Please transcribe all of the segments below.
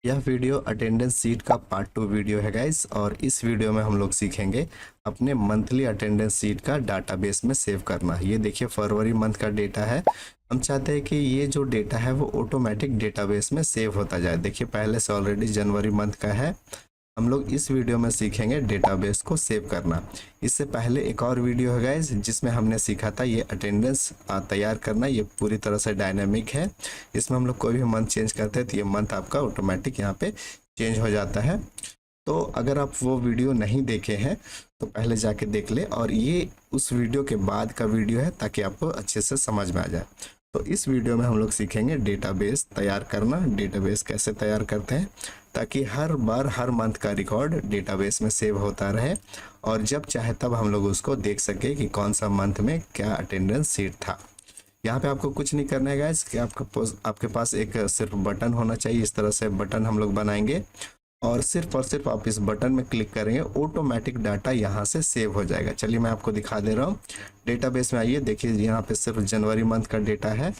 यह video attendance seat का part 2 video है गाइस। और इस वीडियो में हम लोग सीखेंगे अपने मंथली अटेंडेंस सीट का डाटाबेस में सेव करना। ये देखिए फरवरी मंथ का डेटा है। हम चाहते हैं कि ये जो डेटा है वो ऑटोमेटिक डेटाबेस में सेव होता जाए। देखिए पहले से ऑलरेडी जनवरी मंथ का है। हम लोग इस वीडियो में सीखेंगे डेटाबेस को सेव करना। इससे पहले एक और वीडियो है गाइस जिसमें हमने सीखा था ये अटेंडेंस तैयार करना। ये पूरी तरह से डायनामिक है। इसमें हम लोग कोई भी मंथ चेंज करते हैं तो ये मंथ आपका ऑटोमेटिक यहाँ पे चेंज हो जाता है। तो अगर आप वो वीडियो नहीं देखे हैं तो पहले जाके देख ले, और ये उस वीडियो के बाद का वीडियो है ताकि आपको अच्छे से समझ में आ जाए। तो इस वीडियो में हम लोग सीखेंगे डेटाबेस तैयार करना। डेटाबेस कैसे तैयार करते हैं ताकि हर बार हर मंथ का रिकॉर्ड डेटाबेस में सेव होता रहे, और जब चाहे तब हम लोग उसको देख सके कि कौन सा मंथ में क्या अटेंडेंस सीट था। यहाँ पे आपको कुछ नहीं करना है गाइस कि आपके पास एक सिर्फ बटन होना चाहिए। इस तरह से बटन हम लोग बनाएंगे और सिर्फ आप इस बटन में क्लिक करेंगे, ऑटोमेटिक डाटा यहाँ से सेव हो जाएगा। चलिए मैं आपको दिखा दे रहा हूँ। डेटाबेस में आइए, देखिए यहाँ पे सिर्फ जनवरी मंथ का डेटा है।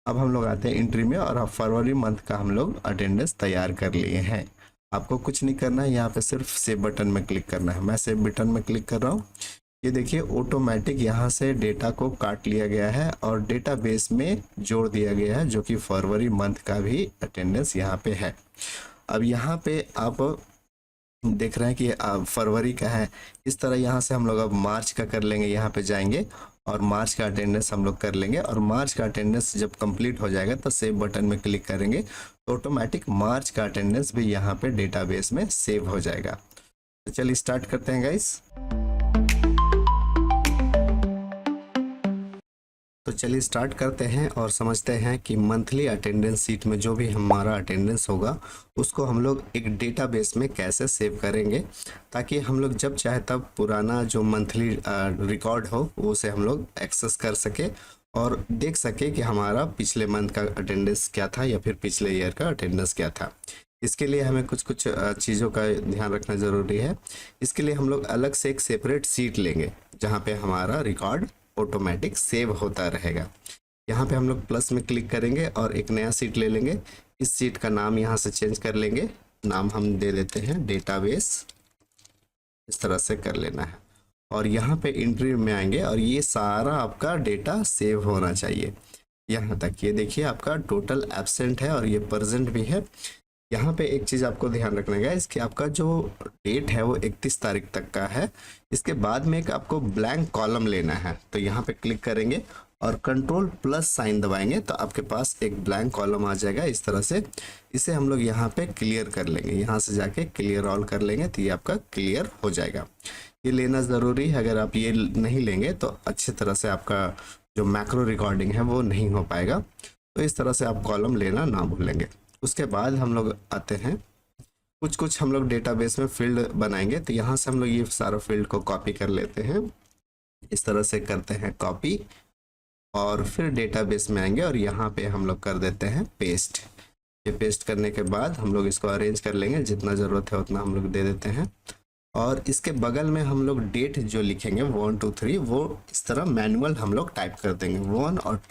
अब हम लोग आते हैं एंट्री में, और अब फरवरी मंथ का हम लोग अटेंडेंस तैयार कर लिए हैं। आपको कुछ नहीं करना है, यहाँ पे सिर्फ सेव बटन में क्लिक करना है। मैं सेव बटन में क्लिक कर रहा हूँ। ये देखिए ऑटोमेटिक यहाँ से डेटा को काट लिया गया है और डेटाबेस में जोड़ दिया गया है, जो कि फरवरी मंथ का भी अटेंडेंस यहाँ पे है। अब यहाँ पे आप देख रहे हैं कि फरवरी का है। इस तरह यहाँ से हम लोग अब मार्च का कर लेंगे। यहाँ पे जाएंगे और मार्च का अटेंडेंस हम लोग कर लेंगे, और मार्च का अटेंडेंस जब कंप्लीट हो जाएगा तो सेव बटन में क्लिक करेंगे तो ऑटोमेटिक मार्च का अटेंडेंस भी यहाँ पे डेटाबेस में सेव हो जाएगा। तो चलिए स्टार्ट करते हैं गाइस। तो चलिए स्टार्ट करते हैं और समझते हैं कि मंथली अटेंडेंस सीट में जो भी हमारा अटेंडेंस होगा उसको हम लोग एक डेटाबेस में कैसे सेव करेंगे, ताकि हम लोग जब चाहे तब पुराना जो मंथली रिकॉर्ड हो उसे हम लोग एक्सेस कर सके और देख सके कि हमारा पिछले मंथ का अटेंडेंस क्या था या फिर पिछले ईयर का अटेंडेंस क्या था। इसके लिए हमें कुछ चीज़ों का ध्यान रखना ज़रूरी है। इसके लिए हम लोग अलग से एक सेपरेट सीट लेंगे जहाँ पे हमारा रिकॉर्ड ऑटोमेटिक सेव होता रहेगा। यहाँ पे हम लोग प्लस में क्लिक करेंगे और एक नया सीट ले लेंगे। इस सीट का नाम यहाँ से चेंज कर लेंगे। नाम हम दे देते हैं डेटाबेस। इस तरह से कर लेना है, और यहाँ पे एंट्री में आएंगे और ये सारा आपका डेटा सेव होना चाहिए यहाँ तक। ये देखिए आपका टोटल एब्सेंट है और ये प्रेजेंट भी है। यहाँ पे एक चीज़ आपको ध्यान रखना है कि आपका जो डेट है वो 31 तारीख तक का है। इसके बाद में एक आपको ब्लैंक कॉलम लेना है। तो यहाँ पे क्लिक करेंगे और कंट्रोल प्लस साइन दबाएंगे तो आपके पास एक ब्लैंक कॉलम आ जाएगा इस तरह से। इसे हम लोग यहाँ पे क्लियर कर लेंगे। यहाँ से जाके क्लियर ऑल कर लेंगे तो ये आपका क्लियर हो जाएगा। ये लेना ज़रूरी है। अगर आप ये नहीं लेंगे तो अच्छी तरह से आपका जो मैक्रो रिकॉर्डिंग है वो नहीं हो पाएगा। तो इस तरह से आप कॉलम लेना ना भूलेंगे। उसके बाद हम लोग आते हैं, कुछ हम लोग डेटाबेस में फील्ड बनाएंगे। तो यहाँ से हम लोग ये सारा फील्ड को कॉपी कर लेते हैं। इस तरह से करते हैं कॉपी, और फिर डेटाबेस में आएंगे और यहाँ पे हम लोग कर देते हैं पेस्ट। ये पेस्ट करने के बाद हम लोग इसको अरेंज कर लेंगे, जितना ज़रूरत है उतना हम लोग दे देते हैं। और इसके बगल में हम लोग डेट जो लिखेंगे 1 2 3 वो इस तरह मैनुअल हम लोग टाइप कर देंगे। 1 और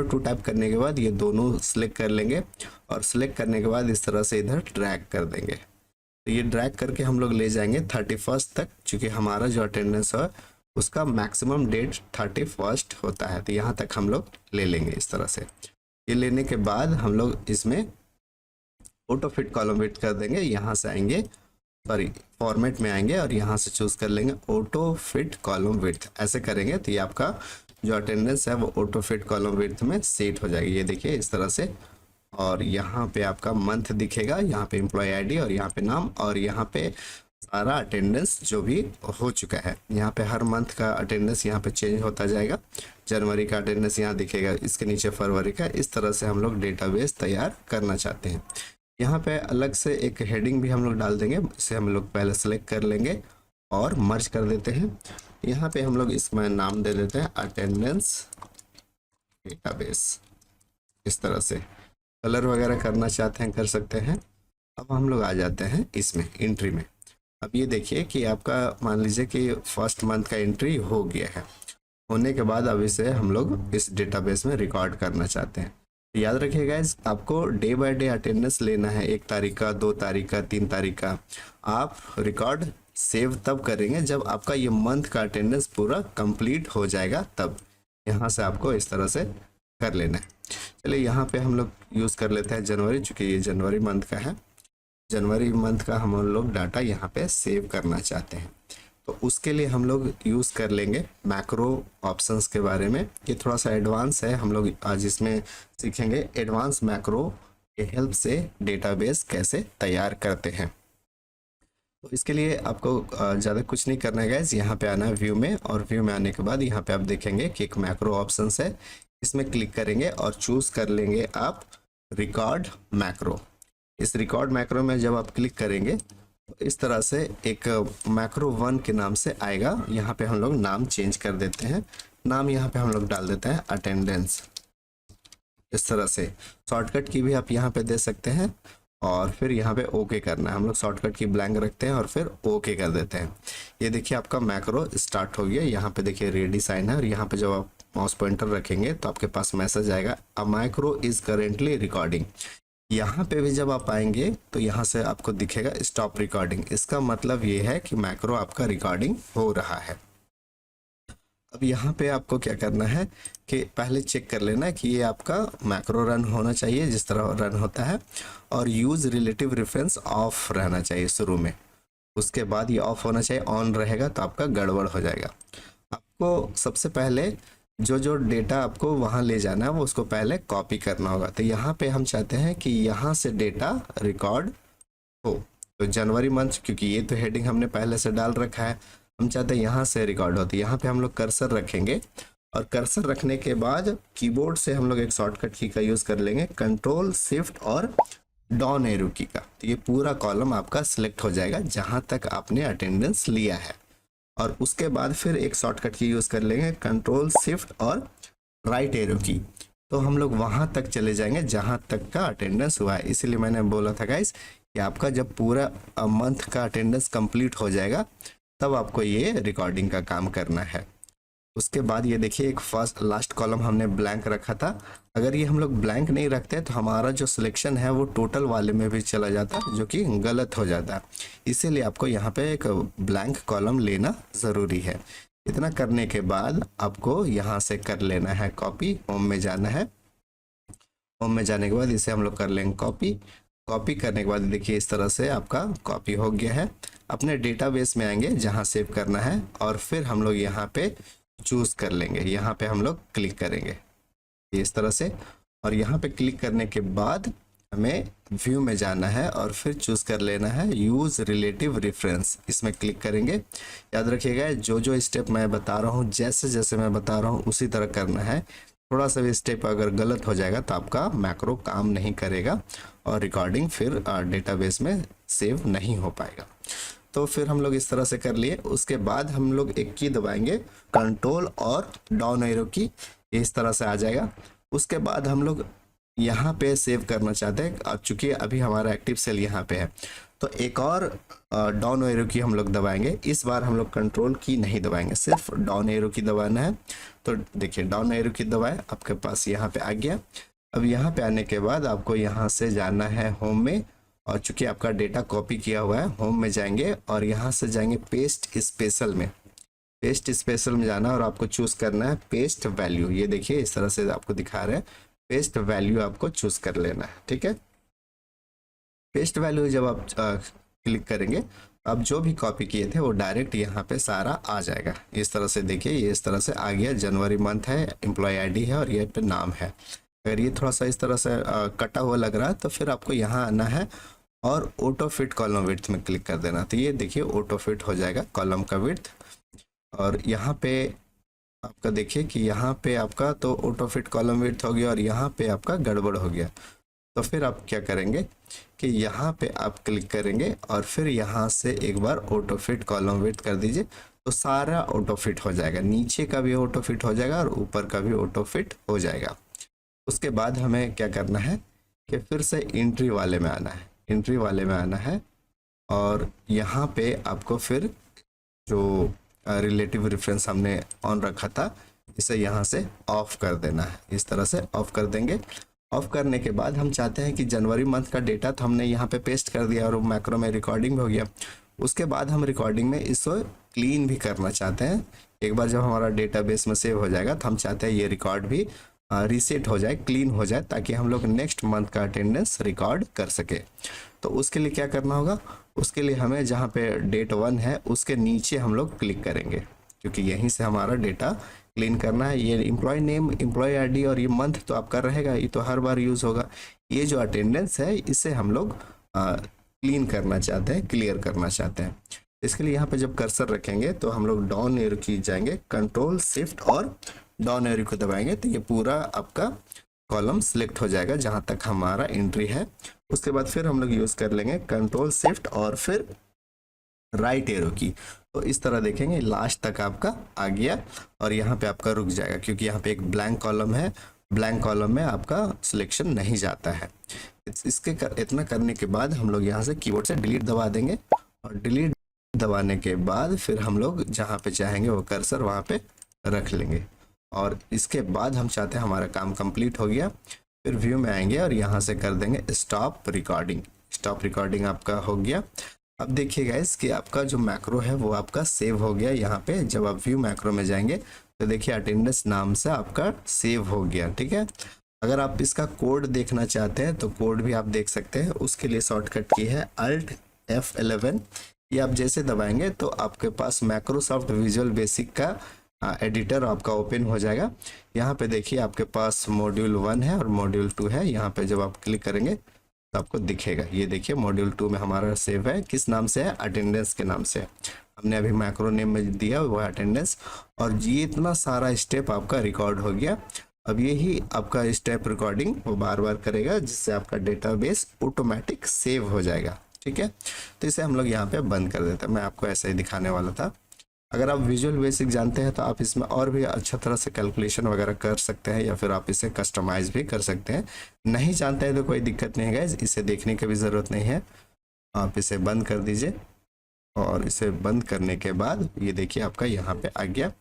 2 टाइप करने के बाद ये दोनों सिलेक्ट कर लेंगे, और सिलेक्ट करने के बाद इस तरह से इधर ड्रैग कर देंगे। तो ये ड्रैग करके हम लोग ले जाएंगे 31 तक, क्योंकि हमारा जो अटेंडेंस है उसका मैक्सिमम डेट 31 होता है। तो यहाँ तक हम लोग ले लेंगे इस तरह से। ये लेने के बाद हम लोग इसमें ऑटो फिट कॉलम विड्थ कर देंगे। यहाँ से आएंगे, सॉरी फॉर्मेट में आएंगे और यहाँ से चूज़ कर लेंगे ऑटो फिट कॉलम विड्थ। ऐसे करेंगे तो ये आपका जो अटेंडेंस है वो ऑटो फिट कॉलम विड्थ में सेट हो जाएगी। ये देखिए इस तरह से। और यहाँ पे आपका मंथ दिखेगा, यहाँ पे एम्प्लॉय आईडी और यहाँ पे नाम, और यहाँ पे सारा अटेंडेंस जो भी हो चुका है। यहाँ पे हर मंथ का अटेंडेंस यहाँ पे चेंज होता जाएगा। जनवरी का अटेंडेंस यहाँ दिखेगा, इसके नीचे फरवरी का। इस तरह से हम लोग डेटाबेस तैयार करना चाहते हैं। यहाँ पे अलग से एक हेडिंग भी हम लोग डाल देंगे। इसे हम लोग पहले सेलेक्ट कर लेंगे और मर्ज कर देते हैं। यहाँ पे हम लोग इसमें नाम दे देते हैं अटेंडेंस डेटाबेस। इस तरह से कलर वगैरह करना चाहते हैं कर सकते हैं। अब हम लोग आ जाते हैं इसमें एंट्री में। अब ये देखिए कि आपका मान लीजिए कि फर्स्ट मंथ का एंट्री हो गया है। होने के बाद अब इसे हम लोग इस डेटाबेस में रिकॉर्ड करना चाहते हैं। याद रखिए गाइज, आपको डे बाय डे अटेंडेंस लेना है, 1 तारीख का, 2 तारीख का, 3 तारीख का। आप रिकॉर्ड सेव तब करेंगे जब आपका ये मंथ का अटेंडेंस पूरा कंप्लीट हो जाएगा, तब यहाँ से आपको इस तरह से कर लेना है। चलिए यहाँ पे हम लोग यूज़ कर लेते हैं जनवरी, चूँकि ये जनवरी मंथ का है। जनवरी मंथ का हम लोग डाटा यहाँ पे सेव करना चाहते हैं, तो उसके लिए हम लोग यूज़ कर लेंगे मैक्रो ऑप्शंस के बारे में। ये थोड़ा सा एडवांस है, हम लोग आज इसमें सीखेंगे एडवांस मैक्रो के हेल्प से डेटाबेस कैसे तैयार करते हैं। तो इसके लिए आपको ज़्यादा कुछ नहीं करना है गाइस, यहाँ पे आना है व्यू में, और व्यू में आने के बाद यहाँ पे आप देखेंगे कि एक मैक्रो ऑप्शंस है, इसमें क्लिक करेंगे और चूज़ कर लेंगे आप रिकॉर्ड मैक्रो। इस रिकॉर्ड मैक्रो में जब आप क्लिक करेंगे तो इस तरह से एक मैक्रो 1 के नाम से आएगा। यहाँ पे हम लोग नाम चेंज कर देते हैं, नाम यहाँ पे हम लोग डाल देते हैं अटेंडेंस। इस तरह से शॉर्टकट की भी आप यहाँ पे दे सकते हैं, और फिर यहाँ पे ओके करना है। हम लोग शॉर्टकट की ब्लैंक रखते हैं और फिर ओके कर देते हैं। ये देखिए आपका मैक्रो स्टार्ट हो गया। यहाँ पे देखिए रेडी साइन है, और यहाँ पे जब आप माउस पॉइंटर रखेंगे तो आपके पास मैसेज आएगा a macro is currently recording. यहाँ पे भी जब आप आएंगे तो यहाँ से आपको दिखेगा स्टॉप रिकॉर्डिंग। इसका मतलब ये है कि मैक्रो आपका रिकॉर्डिंग हो रहा है। अब यहाँ पे आपको क्या करना है कि पहले चेक कर लेना कि ये आपका मैक्रो रन होना चाहिए जिस तरह रन होता है, और यूज़ रिलेटिव रेफरेंस ऑफ रहना चाहिए शुरू में। उसके बाद ये ऑफ होना चाहिए, ऑन रहेगा तो आपका गड़बड़ हो जाएगा। आपको सबसे पहले जो जो डेटा आपको वहाँ ले जाना है वो उसको पहले कॉपी करना होगा। तो यहाँ पे हम चाहते हैं कि यहाँ से डेटा रिकॉर्ड हो। तो जनवरी मंथ, क्योंकि ये तो हेडिंग हमने पहले से डाल रखा है, हम चाहते हैं यहाँ से रिकॉर्ड हो। तो यहाँ पे हम लोग कर्सर रखेंगे, और कर्सर रखने के बाद कीबोर्ड से हम लोग एक शॉर्टकट की का यूज़ कर लेंगे, कंट्रोल शिफ्ट और डाउन एरो की का। तो ये पूरा कॉलम आपका सिलेक्ट हो जाएगा जहाँ तक आपने अटेंडेंस लिया है। और उसके बाद फिर एक शॉर्टकट की यूज़ कर लेंगे, कंट्रोल शिफ्ट और राइट एरो की। तो हम लोग वहाँ तक चले जाएंगे जहाँ तक का अटेंडेंस हुआ है। इसीलिए मैंने बोला था गाइस कि आपका जब पूरा मंथ का अटेंडेंस कंप्लीट हो जाएगा तब आपको ये रिकॉर्डिंग का काम करना है। उसके बाद ये देखिए एक फर्स्ट लास्ट कॉलम हमने ब्लैंक रखा था। अगर ये हम लोग ब्लैंक नहीं रखते तो हमारा जो सिलेक्शन है वो टोटल वाले में भी चला जाता है, जो कि गलत हो जाता है। इसीलिए आपको यहाँ पे एक ब्लैंक कॉलम लेना ज़रूरी है। इतना करने के बाद आपको यहाँ से कर लेना है कॉपी, होम में जाना है। होम में जाने के बाद इसे हम लोग कर लेंगे कॉपी। कॉपी करने के बाद देखिए इस तरह से आपका कॉपी हो गया है। अपने डेटाबेस में आएंगे जहाँ सेव करना है, और फिर हम लोग यहाँ पे चूज़ कर लेंगे। यहाँ पे हम लोग क्लिक करेंगे इस तरह से, और यहाँ पे क्लिक करने के बाद हमें व्यू में जाना है और फिर चूज़ कर लेना है यूज़ रिलेटिव रेफरेंस। इसमें क्लिक करेंगे। याद रखिएगा जो जो स्टेप मैं बता रहा हूँ, जैसे जैसे मैं बता रहा हूँ उसी तरह करना है। थोड़ा सा भी स्टेप अगर गलत हो जाएगा तो आपका मैक्रो काम नहीं करेगा और रिकॉर्डिंग फिर डेटाबेस में सेव नहीं हो पाएगा। तो फिर हम लोग इस तरह से कर लिए। उसके बाद हम लोग एक की दबाएंगे, कंट्रोल और डाउन एरो की, इस तरह से आ जाएगा। उसके बाद हम लोग यहाँ पे सेव करना चाहते हैं, अब चूंकि अभी हमारा एक्टिव सेल यहाँ पे है तो एक और डाउन एरो की हम लोग दबाएंगे। इस बार हम लोग कंट्रोल की नहीं दबाएंगे, सिर्फ डाउन एरो की दबाना है। तो देखिए डाउन एरो की दबाए, आपके पास यहाँ पे आ गया। अब यहाँ पे आने के बाद आपको यहाँ से जाना है होम में, और चूंकि आपका डेटा कॉपी किया हुआ है होम में जाएंगे और यहाँ से जाएंगे पेस्ट स्पेशल में। पेस्ट स्पेशल में जाना और आपको चूज़ करना है पेस्ट वैल्यू। ये देखिए इस तरह से आपको दिखा रहे हैं, पेस्ट वैल्यू आपको चूज़ कर लेना है। ठीक है, पेस्ट वैल्यू जब आप क्लिक करेंगे अब जो भी कॉपी किए थे वो डायरेक्ट यहाँ पे सारा आ जाएगा। इस तरह से देखिए ये इस तरह से आ गया। जनवरी मंथ है, एम्प्लॉय आईडी है और ये पे नाम है। अगर ये थोड़ा सा इस तरह से कटा हुआ लग रहा है तो फिर आपको यहाँ आना है और ऑटो फिट कॉलम विड्थ में क्लिक कर देना। तो ये देखिए ऑटो फिट हो जाएगा कॉलम का विड्थ। और यहाँ पे आपका देखिए कि यहाँ पे आपका तो ऑटो फिट कॉलम विड्थ हो गया और यहाँ पे आपका गड़बड़ हो गया। तो फिर आप क्या करेंगे कि यहाँ पे आप क्लिक करेंगे और फिर यहाँ से एक बार ऑटो फिट कॉलम विड्थ कर दीजिए, तो सारा ऑटो फिट हो जाएगा। नीचे का भी ऑटो फिट हो जाएगा और ऊपर का भी ऑटो फिट हो जाएगा। उसके बाद हमें क्या करना है कि फिर से एंट्री वाले में आना है। एंट्री वाले में आना है और यहाँ पे आपको फिर जो रिलेटिव रेफरेंस हमने ऑन रखा था इसे यहाँ से ऑफ कर देना है। इस तरह से ऑफ कर देंगे ऑफ करने के बाद हम चाहते हैं कि जनवरी मंथ का डेटा तो हमने यहाँ पे पेस्ट कर दिया और मैक्रो में रिकॉर्डिंग भी हो गया। उसके बाद हम रिकॉर्डिंग में इसको क्लीन भी करना चाहते हैं। एक बार जब हमारा डेटाबेस में सेव हो जाएगा तो हम चाहते हैं ये रिकॉर्ड भी रीसेट हो जाए, क्लीन हो जाए, ताकि हम लोग नेक्स्ट मंथ का अटेंडेंस रिकॉर्ड कर सके। तो उसके लिए क्या करना होगा, उसके लिए हमें जहाँ पे डेट 1 है उसके नीचे हम लोग क्लिक करेंगे, क्योंकि यहीं से हमारा डेटा क्लीन करना है। ये एम्प्लॉय नेम, एम्प्लॉय आईडी और ये मंथ तो आपका रहेगा, ये तो हर बार यूज़ होगा। ये जो अटेंडेंस है इसे हम लोग क्लीन करना चाहते हैं, क्लियर करना चाहते हैं। इसके लिए यहाँ पे जब कर्सर रखेंगे तो हम लोग डाउन एरो की जाएंगे, कंट्रोल शिफ्ट और डाउन एरो को दबाएंगे तो ये पूरा आपका कॉलम सिलेक्ट हो जाएगा जहाँ तक हमारा एंट्री है। उसके बाद फिर हम लोग यूज़ कर लेंगे कंट्रोल शिफ्ट और फिर राइट एरो की, तो इस तरह देखेंगे लास्ट तक आपका आ गया और यहाँ पे आपका रुक जाएगा, क्योंकि यहाँ पे एक ब्लैंक कॉलम है, ब्लैंक कॉलम में आपका सिलेक्शन नहीं जाता है। इतना करने के बाद हम लोग यहाँ से कीबोर्ड से डिलीट दबा देंगे और डिलीट दबाने के बाद फिर हम लोग जहाँ पे चाहेंगे वो कर्सर वहाँ पे रख लेंगे। और इसके बाद हम चाहते हैं हमारा काम कंप्लीट हो गया, फिर व्यू में आएंगे और यहाँ से कर देंगे स्टॉप रिकॉर्डिंग। स्टॉप रिकॉर्डिंग आपका हो गया। अब देखिए गाइस कि आपका जो मैक्रो है वो आपका सेव हो गया। यहाँ पे जब आप व्यू मैक्रो में जाएंगे तो देखिए अटेंडेंस नाम से आपका सेव हो गया, ठीक है। अगर आप इसका कोड देखना चाहते हैं तो कोड भी आप देख सकते हैं। उसके लिए शॉर्टकट की है Alt F11, ये आप जैसे दबाएंगे तो आपके पास माइक्रोसॉफ्ट विजुअल बेसिक का एडिटर आपका ओपन हो जाएगा। यहाँ पे देखिए आपके पास मॉड्यूल 1 है और मॉड्यूल 2 है। यहाँ पे जब आप क्लिक करेंगे तो आपको दिखेगा, ये देखिए मॉड्यूल 2 में हमारा सेव है, किस नाम से है, अटेंडेंस के नाम से। हमने अभी मैक्रो नेम में दिया वो अटेंडेंस, और ये इतना सारा स्टेप आपका रिकॉर्ड हो गया। अब यही आपका स्टेप रिकॉर्डिंग वो बार बार करेगा, जिससे आपका डेटाबेस ऑटोमेटिक सेव हो जाएगा, ठीक है। तो इसे हम लोग यहाँ पे बंद कर देते हैं। मैं आपको ऐसे ही दिखाने वाला था। अगर आप विजुअल बेसिक जानते हैं तो आप इसमें और भी अच्छा तरह से कैलकुलेशन वगैरह कर सकते हैं, या फिर आप इसे कस्टमाइज भी कर सकते हैं। नहीं जानते हैं तो कोई दिक्कत नहीं है गाइस, इसे देखने की भी ज़रूरत नहीं है। आप इसे बंद कर दीजिए और इसे बंद करने के बाद ये देखिए आपका यहाँ पे आ गया।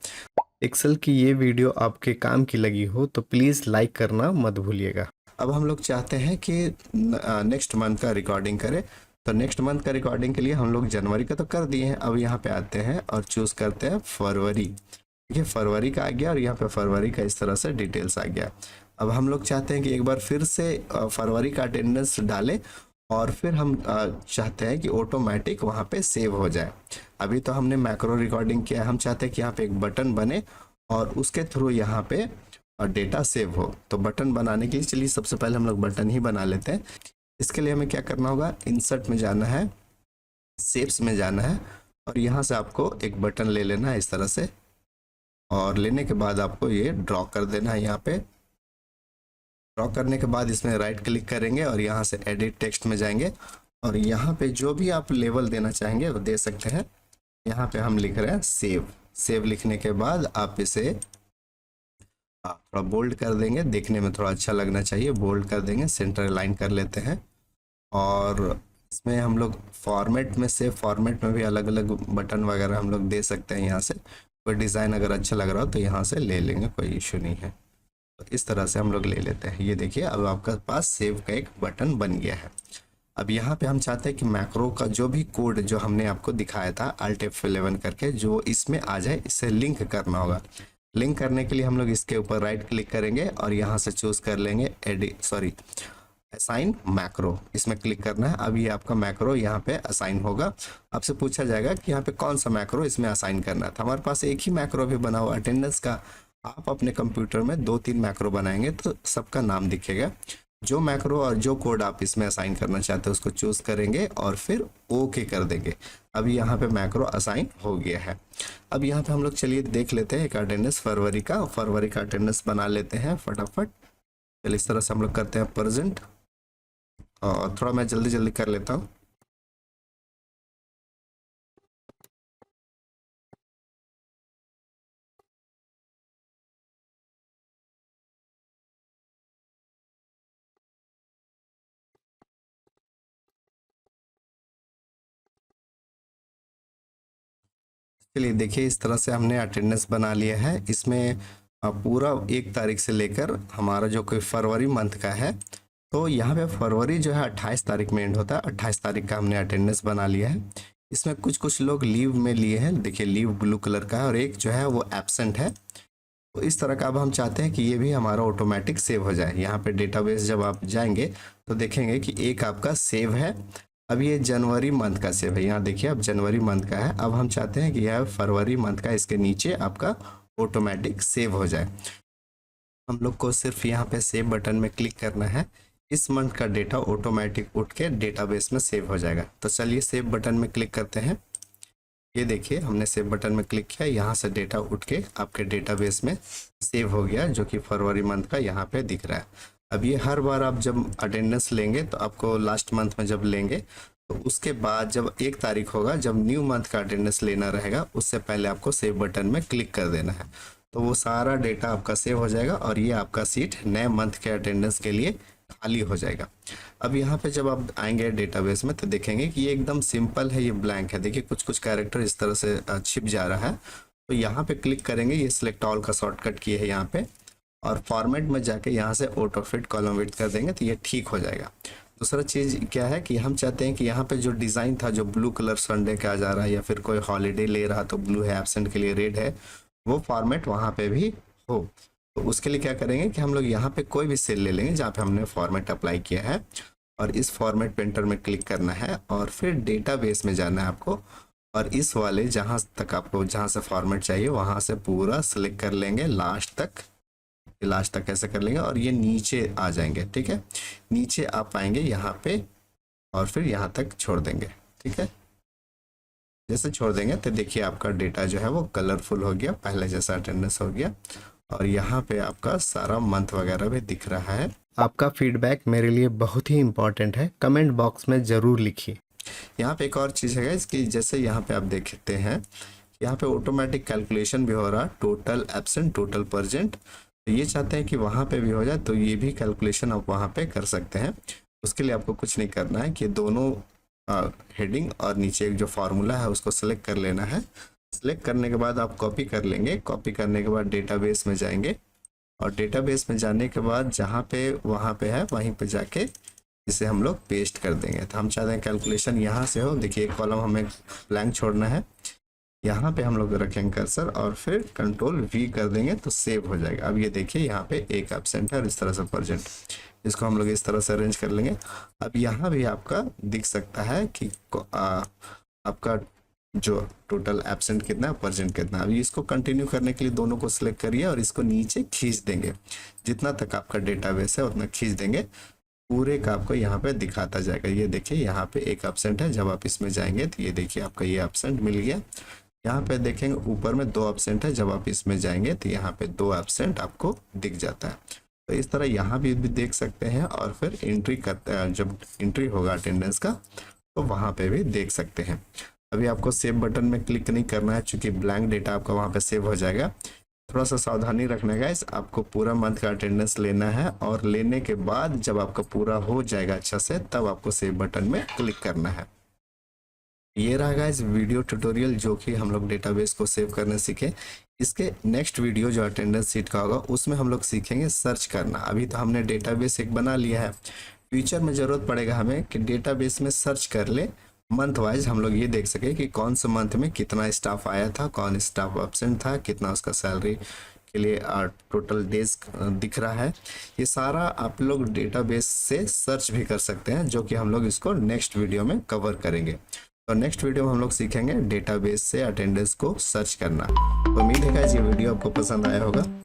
एक्सेल की ये वीडियो आपके काम की लगी हो तो प्लीज़ लाइक करना मत भूलिएगा। अब हम लोग चाहते हैं कि नेक्स्ट मंथ का रिकॉर्डिंग करें, तो नेक्स्ट मंथ का रिकॉर्डिंग के लिए हम लोग जनवरी का तो कर दिए हैं। अब यहाँ पे आते हैं और चूज़ करते हैं फरवरी। ये फरवरी का आ गया और यहाँ पे फरवरी का इस तरह से डिटेल्स आ गया। अब हम लोग चाहते हैं कि एक बार फिर से फरवरी का अटेंडेंस डालें और फिर हम चाहते हैं कि ऑटोमेटिक वहाँ पे सेव हो जाए। अभी तो हमने मैक्रो रिकॉर्डिंग किया है, हम चाहते हैं कि यहाँ पे एक बटन बने और उसके थ्रू यहाँ पे डेटा सेव हो। तो बटन बनाने के लिए चलिए सबसे पहले हम लोग बटन ही बना लेते हैं। इसके लिए हमें क्या करना होगा, इंसर्ट में जाना है, शेप्स में जाना है और यहाँ से आपको एक बटन ले लेना है इस तरह से, और लेने के बाद आपको ये ड्रॉ कर देना है। यहाँ पे ड्रॉ करने के बाद इसमें राइट क्लिक करेंगे और यहाँ से एडिट टेक्स्ट में जाएंगे और यहाँ पे जो भी आप लेवल देना चाहेंगे वो दे सकते हैं। यहाँ पे हम लिख रहे हैं सेव। सेव लिखने के बाद आप इसे थोड़ा बोल्ड कर देंगे, देखने में थोड़ा अच्छा लगना चाहिए, बोल्ड कर देंगे, सेंटर लाइन कर लेते हैं। और इसमें हम लोग फॉर्मेट में, सेव फॉर्मेट में भी अलग अलग बटन वगैरह हम लोग दे सकते हैं। यहाँ से कोई डिज़ाइन अगर अच्छा लग रहा हो तो यहाँ से ले लेंगे, कोई इशू नहीं है। तो इस तरह से हम लोग ले लेते हैं। ये देखिए अब आपके पास सेव का एक बटन बन गया है। अब यहाँ पे हम चाहते हैं कि मैक्रो का जो भी कोड जो हमने आपको दिखाया था Alt F11 करके, जो इसमें आ जाए, इसे लिंक करना होगा। लिंक करने के लिए हम लोग इसके ऊपर राइट क्लिक करेंगे और यहाँ से चूज़ कर लेंगे असाइन मैक्रो, इसमें क्लिक करना है। अब ये आपका मैक्रो यहाँ पे असाइन होगा। आपसे पूछा जाएगा कि यहाँ पे कौन सा मैक्रो इसमें असाइन करना था। हमारे पास एक ही मैक्रो भी बना हुआ अटेंडेंस का। आप अपने कंप्यूटर में 2-3 मैक्रो बनाएंगे तो सबका नाम दिखेगा। जो मैक्रो और जो कोड आप इसमें असाइन करना चाहते हैं उसको चूज़ करेंगे और फिर ओके कर देंगे। अब यहाँ पे मैक्रो असाइन हो गया है। अब यहाँ पे हम लोग चलिए देख लेते हैं एक अटेंडेंस फरवरी का अटेंडेंस बना लेते हैं फटाफट। चलिए इस तरह से हम लोग करते हैं प्रेजेंट, और थोड़ा मैं जल्दी जल्दी कर लेता हूँ। चलिए देखिए इस तरह से हमने अटेंडेंस बना लिया है। इसमें पूरा 1 तारीख से लेकर हमारा जो कोई फरवरी मंथ का है, तो यहाँ पे फरवरी जो है 28 तारीख में एंड होता है। 28 तारीख का हमने अटेंडेंस बना लिया है। इसमें कुछ कुछ लोग लीव में लिए हैं, देखिए लीव ब्लू कलर का है, और एक जो है वो एब्सेंट है। तो इस तरह का अब हम चाहते हैं कि ये भी हमारा ऑटोमेटिक सेव हो जाए। यहाँ पे डेटाबेस जब आप जाएंगे तो देखेंगे कि एक आपका सेव है। अब ये जनवरी मंथ का सेव है, यहाँ देखिए अब जनवरी मंथ का है। अब हम चाहते हैं कि यह फरवरी मंथ का इसके नीचे आपका ऑटोमेटिक सेव हो जाए। हम लोग को सिर्फ यहाँ पे सेव बटन में क्लिक करना है, इस मंथ का डेटा ऑटोमेटिक उठ के डेटाबेस में सेव हो जाएगा। तो चलिए सेव बटन में क्लिक करते हैं। ये देखिए हमने सेव बटन में क्लिक किया, यहाँ से डेटा उठ के आपके डेटाबेस में सेव हो गया, जो कि फरवरी मंथ का यहाँ पे दिख रहा है। अब ये हर बार आप जब अटेंडेंस लेंगे तो आपको लास्ट मंथ में जब लेंगे तो उसके बाद जब 1 तारीख होगा, जब न्यू मंथ का अटेंडेंस लेना रहेगा, उससे पहले आपको सेव बटन में क्लिक कर देना है। तो वो सारा डेटा आपका सेव हो जाएगा और ये आपका सीट नए मंथ के अटेंडेंस के लिए खाली हो जाएगा। अब यहाँ पे जब आप आएंगे डेटाबेस में तो देखेंगे कि ये एकदम सिंपल है, ये ब्लैंक है। देखिए कुछ कुछ कैरेक्टर इस तरह से छिप जा रहा है। तो यहाँ पे क्लिक करेंगे, ये सिलेक्ट ऑल का शॉर्टकट की है यहाँ पे, और फॉर्मेट में जाके यहाँ से ऑटो फिट कॉलम विड्थ कर देंगे तो ये ठीक हो जाएगा। दूसरा चीज़ क्या है कि हम चाहते हैं कि यहाँ पे जो डिज़ाइन था, जो ब्लू कलर संडे का आ जा रहा है या फिर कोई हॉलीडे ले रहा तो ब्लू है, एब्सेंट के लिए रेड है, वो फॉर्मेट वहाँ पे भी हो। तो उसके लिए क्या करेंगे कि हम लोग यहाँ पे कोई भी सेल ले लेंगे जहाँ पे हमने फॉर्मेट अप्लाई किया है, और इस फॉर्मेट पेंटर में क्लिक करना है और फिर डेटाबेस में जाना है आपको, और इस वाले जहाँ तक आपको जहाँ से फॉर्मेट चाहिए वहाँ से पूरा सेलेक्ट कर लेंगे लास्ट तक ऐसे कर लेंगे और ये नीचे आ जाएंगे। ठीक है, नीचे आप आएंगे यहाँ पे और फिर यहाँ तक छोड़ देंगे। ठीक है, जैसे छोड़ देंगे तो देखिए आपका डेटा जो है वो कलरफुल हो गया, पहले जैसा अटेंडेंस हो गया, और यहाँ पे आपका सारा मंथ वगैरह भी दिख रहा है। आपका फीडबैक मेरे लिए बहुत ही इम्पोर्टेंट है, कमेंट बॉक्स में ज़रूर लिखिए। यहाँ पे एक और चीज़ है इसकी, जैसे यहाँ पे आप देखते हैं यहाँ पे ऑटोमेटिक कैलकुलेशन भी हो रहा, टोटल एब्सेंट टोटल प्रेजेंट। तो ये चाहते हैं कि वहाँ पे भी हो जाए, तो ये भी कैलकुलेशन आप वहाँ पे कर सकते हैं। उसके लिए आपको कुछ नहीं करना है कि दोनों हेडिंग और नीचे एक जो फार्मूला है उसको सेलेक्ट कर लेना है। सेलेक्ट करने के बाद आप कॉपी कर लेंगे, कॉपी करने के बाद डेटाबेस में जाएंगे, और डेटाबेस में जाने के बाद जहाँ पे वहाँ पे है वहीं पे जाके इसे हम लोग पेस्ट कर देंगे। तो हम चाहते हैं कैलकुलेशन यहाँ से हो, देखिए एक कॉलम हमें ब्लैंक छोड़ना है, यहाँ पे हम लोग रखेंगे कर्सर और फिर कंट्रोल वी कर देंगे तो सेव हो जाएगा। अब ये देखिए यहाँ पे एक एब्सेंट है और इस तरह से प्रेजेंट, इसको हम लोग इस तरह से अरेंज कर लेंगे। अब यहाँ भी आपका दिख सकता है कि आपका जो टोटल एब्सेंट कितना है, प्रेजेंट कितना। अभी इसको कंटिन्यू करने के लिए दोनों को सिलेक्ट करिए और इसको नीचे खींच देंगे, जितना तक आपका डेटाबेस है उतना खींच देंगे, पूरे का आपको यहाँ पे दिखाता जाएगा। ये देखिए यहाँ पे एक एब्सेंट है, जब आप इसमें जाएंगे तो ये देखिए आपका ये एब्सेंट मिल गया। यहाँ पे देखेंगे ऊपर में 2 एब्सेंट है, जब आप इसमें जाएंगे तो यहाँ पे 2 एब्सेंट आपको दिख जाता है। तो इस तरह यहाँ भी देख सकते हैं, और फिर एंट्री करते हैं, जब एंट्री होगा अटेंडेंस का तो वहाँ पे भी देख सकते हैं। अभी आपको सेव बटन में क्लिक नहीं करना है, चूँकि ब्लैंक डेटा आपका वहाँ पे सेव हो जाएगा। थोड़ा सा सावधानी रखना है गाइस, आपको पूरा मंथ का अटेंडेंस लेना है, और लेने के बाद जब आपका पूरा हो जाएगा अच्छा से, तब आपको सेव बटन में क्लिक करना है। ये रहा गाइस वीडियो ट्यूटोरियल जो कि हम लोग डेटाबेस को सेव करने सीखे। इसके नेक्स्ट वीडियो जो अटेंडेंस सीट का होगा उसमें हम लोग सीखेंगे सर्च करना। अभी तो हमने डेटाबेस एक बना लिया है, फ्यूचर में ज़रूरत पड़ेगा हमें कि डेटाबेस में सर्च कर ले, मंथ वाइज हम लोग ये देख सके कि कौन से मंथ में कितना स्टाफ आया था, कौन स्टाफ एब्सेंट था, कितना उसका सैलरी के लिए टोटल डेज दिख रहा है। ये सारा आप लोग डेटाबेस से सर्च भी कर सकते हैं, जो कि हम लोग इसको नेक्स्ट वीडियो में कवर करेंगे। तो नेक्स्ट वीडियो में हम लोग सीखेंगे डेटाबेस से अटेंडेंस को सर्च करना। तो उम्मीद है कि ये वीडियो आपको पसंद आया होगा।